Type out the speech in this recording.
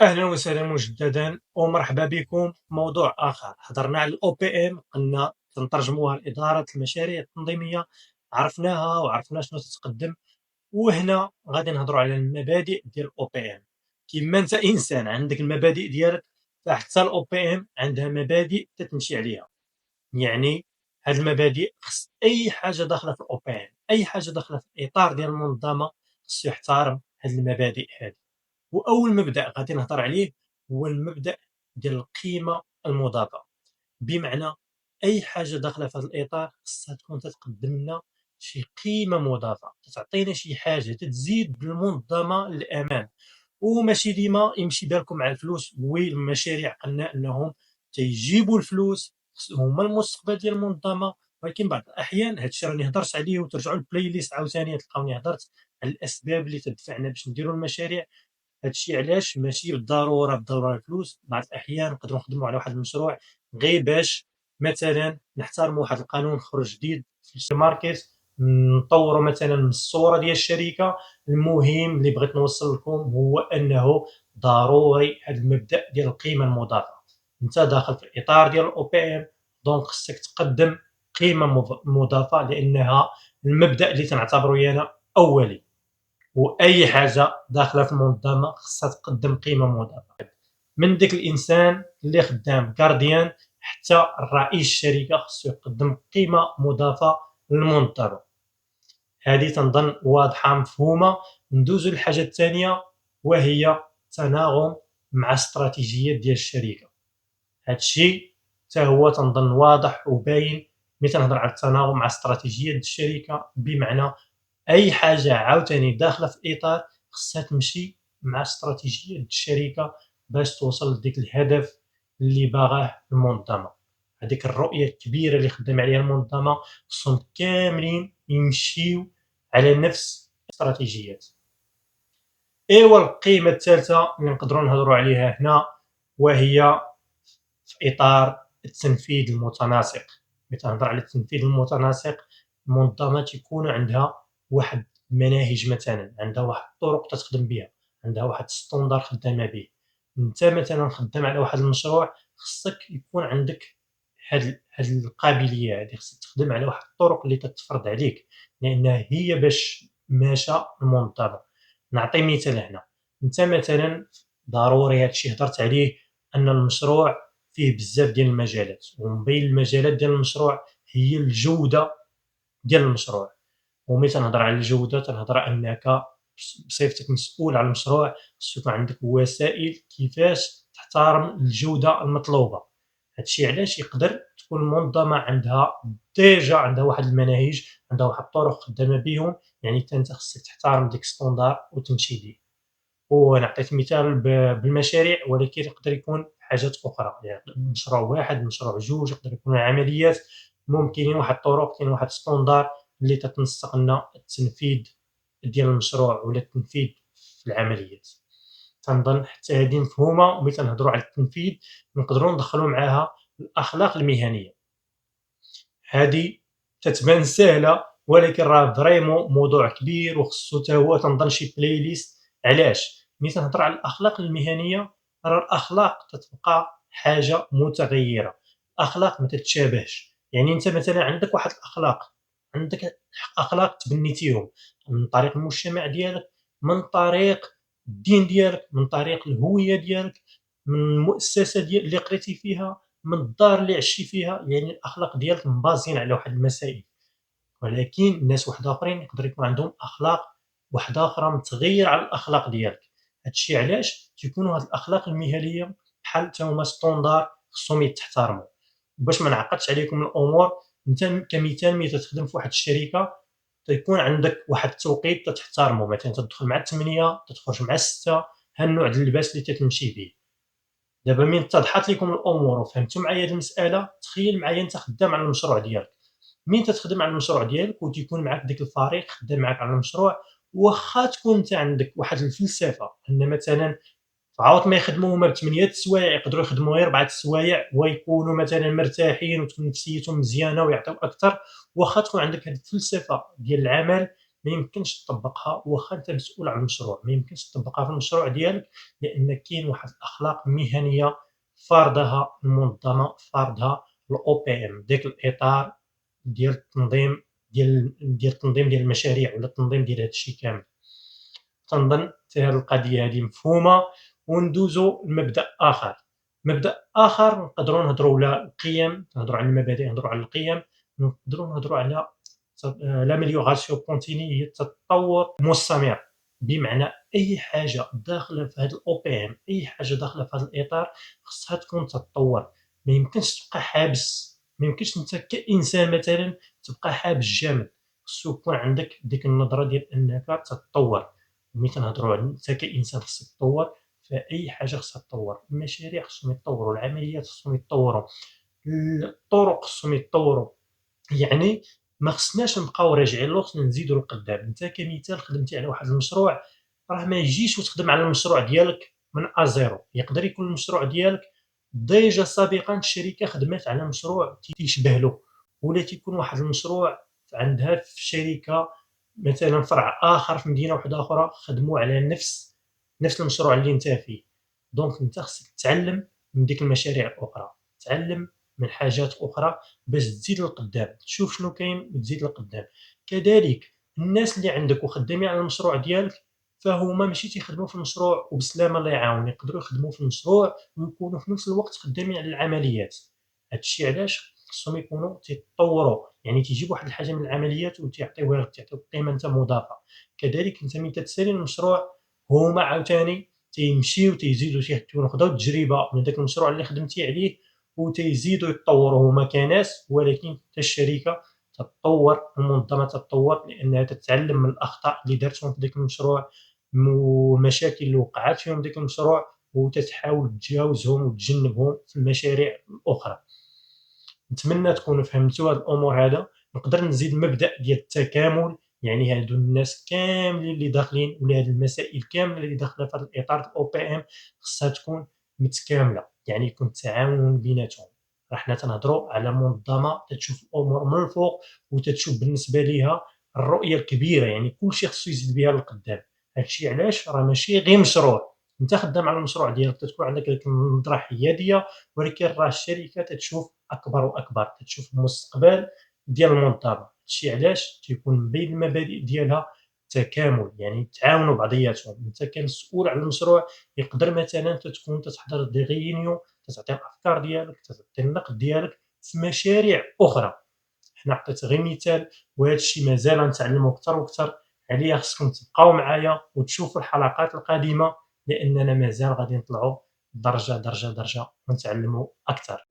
أهلا وسهلا مجددا ومرحبا بكم في موضوع آخر. هضرنا على الأو بي إم، قلنا تنترجموها لإدارة المشاريع التنظيمية، عرفناها وعرفنا شنو تتقدم. وهنا غادي نهضروا على المبادئ ديال الأو بي إم. كيما أنت إنسان عندك المبادئ ديالك، فحتى الأو بي إم عندها مبادئ تتمشي عليها. يعني هاد المبادئ خص أي حاجة داخلة في الأو بي إم، أي حاجة داخلة في الإطار ديال المنظمة خصو يحترم هاد المبادئ هادي. واول مبدا غادي نهضر عليه هو المبدا ديال القيمه المضافه. بمعنى اي حاجه داخله في هذا الاطار خصها تكون تتقدم لنا شي قيمه مضافه، تعطينا شي حاجه تزيد بالمنظمه للامام. وماشي ديما يمشي بالكم مع الفلوس. وي المشاريع قلنا انهم تيجيبوا الفلوس، هما المستقبل ديال المنظمه. ولكن بعض الاحيان هذا الشيء راني هضرت عليه، وترجعوا للبلاي ليست عاوتاني تلقاوني هضرت على الاسباب اللي تدفعنا باش نديروا المشاريع. هادشي علاش ماشي بالضروره الفلوس. بعض الاحيان نقدروا نخدموا على واحد المشروع غير باش مثلا نحترموا واحد القانون خرج جديد في الماركت، نطوروا مثلا من الصوره ديال الشركه. المهم اللي بغيت نوصل لكم هو انه ضروري هذا المبدا ديال القيمه المضافه. انت داخل في الاطار ديال الاو بي ام، دونك خصك تقدم قيمه مضافه، لانها المبدا اللي تنعتبره انا اولي. واي حاجه داخله في المنظمه خصها تقدم قيمه مضافه، من ديك الانسان اللي خدام كارديان حتى رئيس الشركه خصو يقدم قيمه مضافه للمنظمه. هذه تنظن واضحه مفهومه. ندوزو للحاجه الثانيه، وهي التناغم مع استراتيجيات ديال الشركه. هذا الشيء حتى هو تنظن واضح وباين. ملي تنهضر على التناغم مع استراتيجيات الشركه، بمعنى اي حاجه عاوتاني داخله في الاطار خصها تمشي مع استراتيجيه الشركه باش توصل لديك الهدف اللي باغاه المنظمه. هذيك الرؤيه الكبيره اللي خدام عليها المنظمه خصهم كاملين يمشيو على نفس الاستراتيجيات. ايوا القيمه الثالثه اللي نقدروا نهضروا عليها هنا، وهي في اطار التنفيذ المتناسق. ملي تنهضر على التنفيذ المتناسق، المنظمه تيكون عندها واحد المناهج، مثلا عندها واحد الطرق تتخدم بها، عندها واحد ستوندار خدامه به. انت مثلا خدام على واحد المشروع، خصك يكون عندك هاد القابليه هذه، خصك تخدم على واحد الطرق اللي تتفرض عليك، لانها هي باش ماشى المنظمه. نعطي مثال هنا. انت مثلا ضروري هادشي هضرت عليه، ان المشروع فيه بزاف ديال المجالات، ومن بين المجالات ديال المشروع هي الجوده ديال المشروع. وملي تنهضر على الجوده تنهضر انك بصفتك مسؤول على المشروع خصو يكون عندك وسائل كيفاش تحترم الجوده المطلوبه. هادشي علاش يقدر تكون المنظمه عندها ديجا عندها واحد المناهج، عندها واحد الطرق خدامه بهم، يعني حتى انت خصك تحترم ديك ستوندار وتمشي ليه. وانا عطيت مثال بالمشاريع، ولكن يقدر يكون حاجات اخرى، يعني مشروع واحد، مشروع جوج، يقدر يكون عمليات. ممكن واحد الطرق، كاين واحد ستوندار اللي تتنسق لنا التنفيذ ديال المشروع ولا التنفيذ في العمليات. تنظن حتى هذه مفهومه. وملي تنهضروا على التنفيذ نقدروا ندخلوا معاها الاخلاق المهنيه. هذه تتبان سهله، ولكن راه فريمون موضوع كبير وخصو حتى هو تنظن شي بلاي ليست. علاش؟ ملي تنهضر على الاخلاق المهنيه، راه الاخلاق تتبقى حاجه متغيره. الاخلاق ما تتشابهش. يعني انت مثلا عندك واحد الاخلاق، عندك اخلاق تبنيتيهم من طريق المجتمع ديالك، من طريق الدين ديالك، من طريق الهويه ديالك، من المؤسسه ديال اللي قريتي فيها، من الدار اللي عشتي فيها. يعني الاخلاق ديالك مبازين على واحد المسائل. ولكن الناس واحد اخرين يقدر يكون عندهم اخلاق واحده اخرى متغيره على الاخلاق ديالك. هادشي علاش تيكونوا هاد الاخلاق المثاليه بحال حتى هما ستوندار خصهم يتحترموا. باش ما نعقدش عليكم الامور، انت كمثال ملي تخدم في واحد الشركه تيكون عندك واحد التوقيت تحترمه، مثلا تدخل مع 8 تخرج مع 6. ها النوع ديال اللباس اللي تتمشي به. دابا من اتضحت لكم الامور وفهمتوا معايا هذه المساله، تخيل معايا انت خدام على المشروع ديالك. من تتخدم على المشروع ديالك وتيكون معاك داك الفريق خدام معاك على المشروع، واخا تكون انت عندك واحد الفلسفه ان مثلا عاود ما يخدموا هما ب8 السوايع، يقدروا يخدموا غير 4 السوايع ويكونوا مثلا مرتاحين وتكون نفسيتهم مزيانه ويعطيو اكثر. واخا تكون عندك هذه الفلسفه ديال العمل، ما يمكنش تطبّقها واخا أنت مسؤول على المشروع، ما يمكنش تطبّقها في المشروع ديالك لأن كاين واحد الأخلاق مهنية فارضها المنظمة، فارضها الOPM، داك الإطار ديال التنظيم ديال المشاريع ولا التنظيم ديال هاد الشي كامل. تنظن حتى هاد القضية هادي مفهومة، وندوزو لمبدأ آخر. مبدأ آخر نقدرو نهضرو على القيم، نهضرو على المبادئ، نهضرو على القيم، نقدرو نهضرو على l'amélioration continue، هي التطور المستمر، بمعنى أي حاجة داخلة في هاد الOPM، أي حاجة داخلة في هاد الإطار خصها تكون تتطور، ما يمكنش تبقى حابس، ما يمكنش نتا كإنسان مثلًا تبقى حابس جامد، خصو يكون عندك ديك النظرة ديال أنك تتطور. ملي كنهضروا على أنت كإنسان خصك تطور، فأي حاجة خصها تطور، المشاريع خصهم يتطوروا، العمليات خصهم يتطوروا، الطرق خصهم يتطوروا، يعني ما خصناش نبقاو راجعين للور، خصنا نزيدو للقدام. أنت كمثال خدمتي على واحد المشروع، راه ما يجيش وتخدم على المشروع ديالك من A0، يقدر يكون المشروع ديالك ديجا سابقًا الشركة خدمات على مشروع تيشبه له، ولا تيكون واحد المشروع عندها في شركة مثلًا فرع آخر في مدينة وحدة أخرى خدموا على نفس المشروع اللي أنت فيه، دونك أنت خصك تتعلم من ديك المشاريع الأخرى، تتعلم من حاجات أخرى باش تزيد للقدام، تشوف شنو كاين وتزيد للقدام. كذلك الناس اللي عندك وخدامين على المشروع ديالك، فهُما ماشي تيخدموا في المشروع وبسلامة الله يعاون، يقدروا يخدموا في المشروع ويكونوا في نفس الوقت خدامين على العمليات. هاد الشي علاش خصهم يكونوا تيتطوروا، يعني تيجيب واحد الحاجة من العمليات وتيعطيوها لك، تعطيوك قيمة أنت مضافة. كذلك أنت ملي كتسالي المشروع، هُما عاوتاني تيمشيو تيزيدو تياخداو التجربة من داك المشروع اللي خدمتي عليه وتيزيدو يتطوروا هُما كناس، ولكن حتى الشركة تتطور، المنظمة تتطور، لأنها تتعلم من الأخطاء اللي دارتهم في داك المشروع والمشاكل اللي وقعات فيهم داك المشروع، وتتحاول تجاوزهم وتجنبهم في المشاريع الأخرى. نتمنى تكونوا فهمتوا هاد الأمور هادا. نقدر نزيد مبدأ ديال التكامل، يعني هادو الناس كاملين اللي داخلين ولا هاد المسائل كاملة اللي داخلة في هاد الإطار الOPM خصها تكون متكاملة، يعني يكون التعاون بيناتهم. راه حنا تنهضروا على منظمة تتشوف الأمور من الفوق وتتشوف بالنسبة ليها الرؤية الكبيرة، يعني كلشي خصو يزيد بها للقدام. هادشي علاش راه ماشي غير مشروع، أنت خدام على المشروع ديالك تتكون عندك ديك النظرة حيادية، ولكن راه الشركة تتشوف أكبر وأكبر، تتشوف المستقبل ديال المنظمة. هادشي علاش تيكون بين المبادئ ديالها التكامل، يعني يتعاونوا بعضياتهم. أنت كمسؤول على المشروع يقدر مثلًا أنت تكون تتحضر دي réunion تتعطي الأفكار ديالك، تتعطي النقد ديالك في مشاريع أخرى. حنا عطيت غير مثال، وهذا الشيء مازال غنتعلموا أكثر وأكثر عليه. خصكم تبقاو معايا وتشوفوا الحلقات القادمة، لأننا مازال غادي نطلعوا درجة درجة درجة ونتعلموا أكثر.